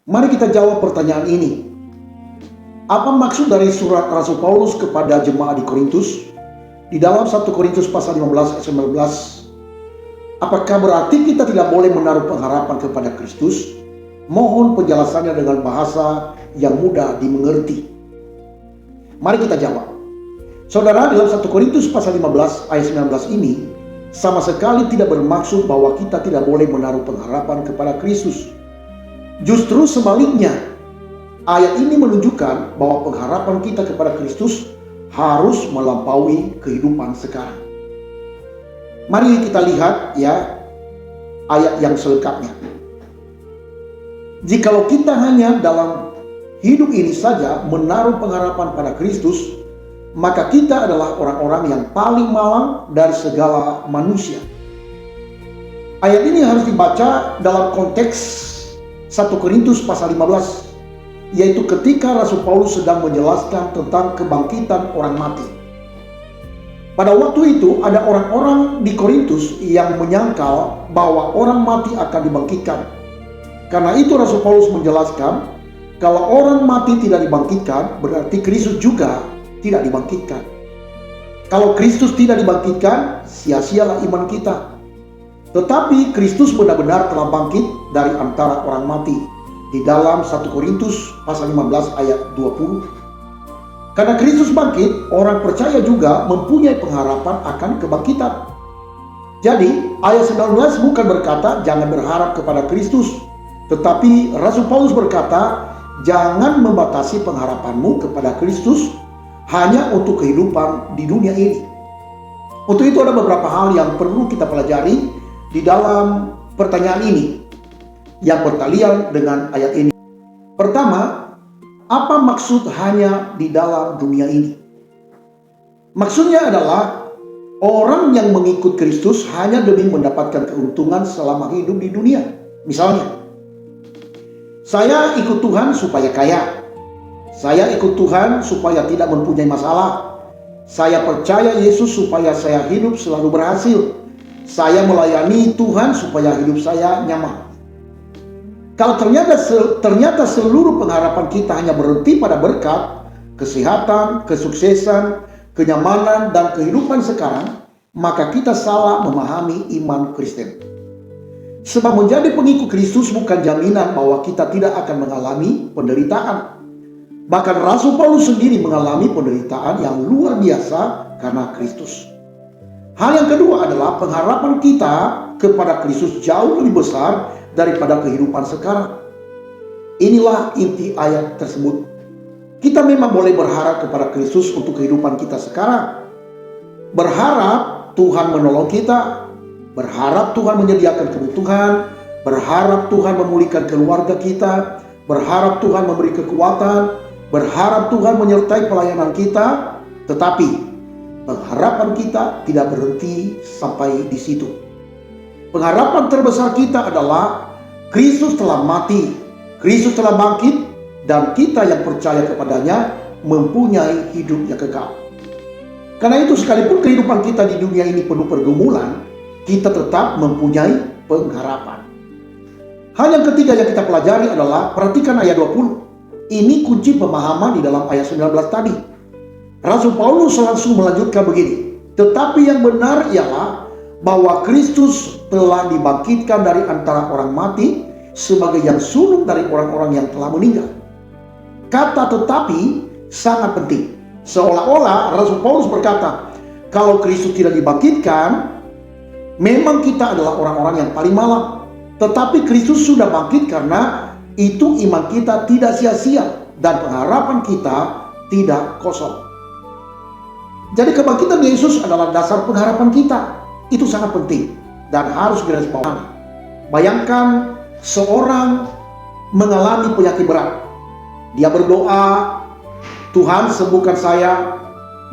Mari kita jawab pertanyaan ini. Apa maksud dari surat Rasul Paulus kepada jemaat di Korintus? Di dalam 1 Korintus pasal 15 ayat 19, apakah berarti kita tidak boleh menaruh pengharapan kepada Kristus? Mohon penjelasannya dengan bahasa yang mudah dimengerti. Mari kita jawab. Saudara, dalam 1 Korintus pasal 15 ayat 19 ini sama sekali tidak bermaksud bahwa kita tidak boleh menaruh pengharapan kepada Kristus. Justru sebaliknya, ayat ini menunjukkan bahwa pengharapan kita kepada Kristus harus melampaui kehidupan sekarang. Mari kita lihat ya ayat yang selengkapnya. Jikalau kita hanya dalam hidup ini saja menaruh pengharapan pada Kristus, maka kita adalah orang-orang yang paling malang dari segala manusia. Ayat ini harus dibaca dalam konteks 1 Korintus pasal 15, yaitu ketika Rasul Paulus sedang menjelaskan tentang kebangkitan orang mati. Pada waktu itu ada orang-orang di Korintus yang menyangkal bahwa orang mati akan dibangkitkan. Karena itu Rasul Paulus menjelaskan, kalau orang mati tidak dibangkitkan, berarti Kristus juga tidak dibangkitkan. Kalau Kristus tidak dibangkitkan, sia-sialah iman kita. Tetapi Kristus benar-benar telah bangkit dari antara orang mati. Di dalam 1 Korintus pasal 15 ayat 20. Karena Kristus bangkit, orang percaya juga mempunyai pengharapan akan kebangkitan. Jadi ayat 19 bukan berkata jangan berharap kepada Kristus, tetapi Rasul Paulus berkata jangan membatasi pengharapanmu kepada Kristus hanya untuk kehidupan di dunia ini. Untuk itu ada beberapa hal yang perlu kita pelajari di dalam pertanyaan ini yang bertalian dengan ayat ini. Pertama, apa maksud hanya di dalam dunia ini? Maksudnya adalah orang yang mengikut Kristus hanya demi mendapatkan keuntungan selama hidup di dunia. Misalnya, saya ikut Tuhan supaya kaya. Saya ikut Tuhan supaya tidak mempunyai masalah. Saya percaya Yesus supaya saya hidup selalu berhasil. Saya melayani Tuhan supaya hidup saya nyaman. Kalau ternyata seluruh pengharapan kita hanya berhenti pada berkat, kesehatan, kesuksesan, kenyamanan, dan kehidupan sekarang, maka kita salah memahami iman Kristen. Sebab menjadi pengikut Kristus bukan jaminan bahwa kita tidak akan mengalami penderitaan. Bahkan Rasul Paulus sendiri mengalami penderitaan yang luar biasa karena Kristus. Hal yang kedua adalah pengharapan kita kepada Kristus jauh lebih besar daripada kehidupan sekarang. Inilah inti ayat tersebut. Kita memang boleh berharap kepada Kristus untuk kehidupan kita sekarang. Berharap Tuhan menolong kita, berharap Tuhan menyediakan kebutuhan, berharap Tuhan memulihkan keluarga kita, berharap Tuhan memberi kekuatan, berharap Tuhan menyertai pelayanan kita. Tetapi pengharapan kita tidak berhenti sampai di situ. Pengharapan terbesar kita adalah Kristus telah mati, Kristus telah bangkit, dan kita yang percaya kepadanya mempunyai hidup yang kekal. Karena itu sekalipun kehidupan kita di dunia ini penuh pergumulan, kita tetap mempunyai pengharapan. Hal yang ketiga yang kita pelajari adalah, perhatikan ayat 20. Ini kunci pemahaman di dalam ayat 19 tadi. Rasul Paulus langsung melanjutkan begini. Tetapi yang benar ialah bahwa Kristus telah dibangkitkan dari antara orang mati sebagai yang sulung dari orang-orang yang telah meninggal. Kata tetapi sangat penting. Seolah-olah Rasul Paulus berkata, kalau Kristus tidak dibangkitkan, memang kita adalah orang-orang yang paling malang. Tetapi Kristus sudah bangkit, karena itu iman kita tidak sia-sia dan pengharapan kita tidak kosong. Jadi kebangkitan Yesus adalah dasar pengharapan kita. Itu sangat penting dan harus direspon. Bayangkan seorang mengalami penyakit berat. Dia berdoa, Tuhan sembuhkan saya.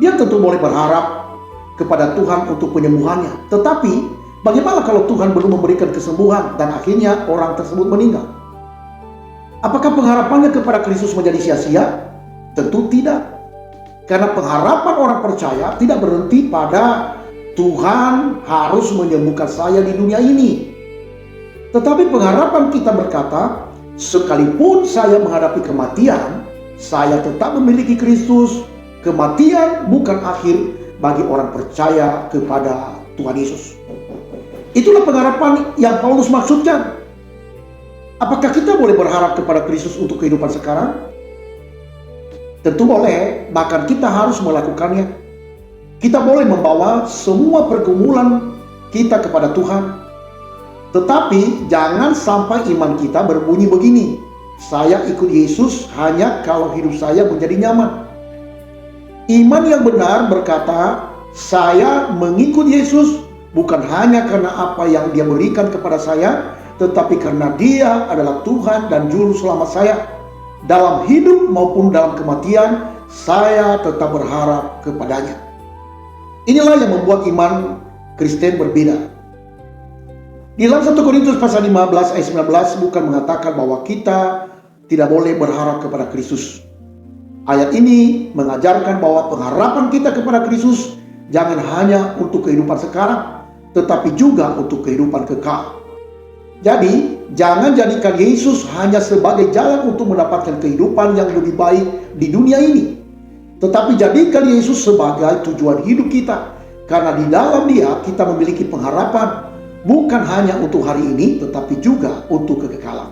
Dia tentu boleh berharap kepada Tuhan untuk penyembuhannya. Tetapi bagaimana kalau Tuhan belum memberikan kesembuhan dan akhirnya orang tersebut meninggal? Apakah pengharapannya kepada Kristus menjadi sia-sia? Tentu tidak. Karena pengharapan orang percaya tidak berhenti pada Tuhan harus menyembuhkan saya di dunia ini. Tetapi pengharapan kita berkata, Sekalipun saya menghadapi kematian, saya tetap memiliki Kristus. Kematian bukan akhir bagi orang percaya kepada Tuhan Yesus. Itulah pengharapan yang Paulus maksudkan. Apakah kita boleh berharap kepada Kristus untuk kehidupan sekarang? Tentu boleh, bahkan kita harus melakukannya. Kita boleh membawa semua pergumulan kita kepada Tuhan. Tetapi jangan sampai iman kita berbunyi begini: saya ikut Yesus hanya kalau hidup saya menjadi nyaman. Iman yang benar berkata, saya mengikut Yesus bukan hanya karena apa yang Dia berikan kepada saya, tetapi karena Dia adalah Tuhan dan Juru Selamat saya. Dalam hidup maupun dalam kematian, saya tetap berharap kepadanya. Inilah yang membuat iman Kristen berbeda. Di dalam 1 Korintus pasal 15 ayat 19 bukan mengatakan bahwa kita tidak boleh berharap kepada Kristus. Ayat ini mengajarkan bahwa pengharapan kita kepada Kristus jangan hanya untuk kehidupan sekarang, tetapi juga untuk kehidupan kekal. Jadi, jangan jadikan Yesus hanya sebagai jalan untuk mendapatkan kehidupan yang lebih baik di dunia ini, tetapi jadikan Yesus sebagai tujuan hidup kita, karena di dalam Dia kita memiliki pengharapan, bukan hanya untuk hari ini, tetapi juga untuk kekekalan.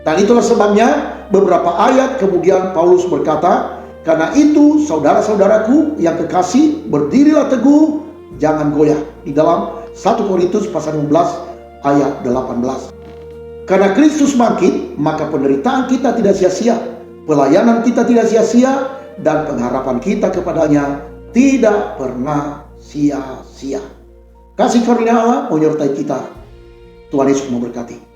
Dan itulah sebabnya beberapa ayat kemudian Paulus berkata, karena itu saudara-saudaraku yang kekasih, berdirilah teguh, jangan goyah. Di dalam 1 Korintus pasal 15 ayat 18. Karena Kristus bangkit, maka penderitaan kita tidak sia-sia, pelayanan kita tidak sia-sia, dan pengharapan kita kepadanya tidak pernah sia-sia. Kasih karunia Allah menyertai kita. Tuhan Yesus memberkati.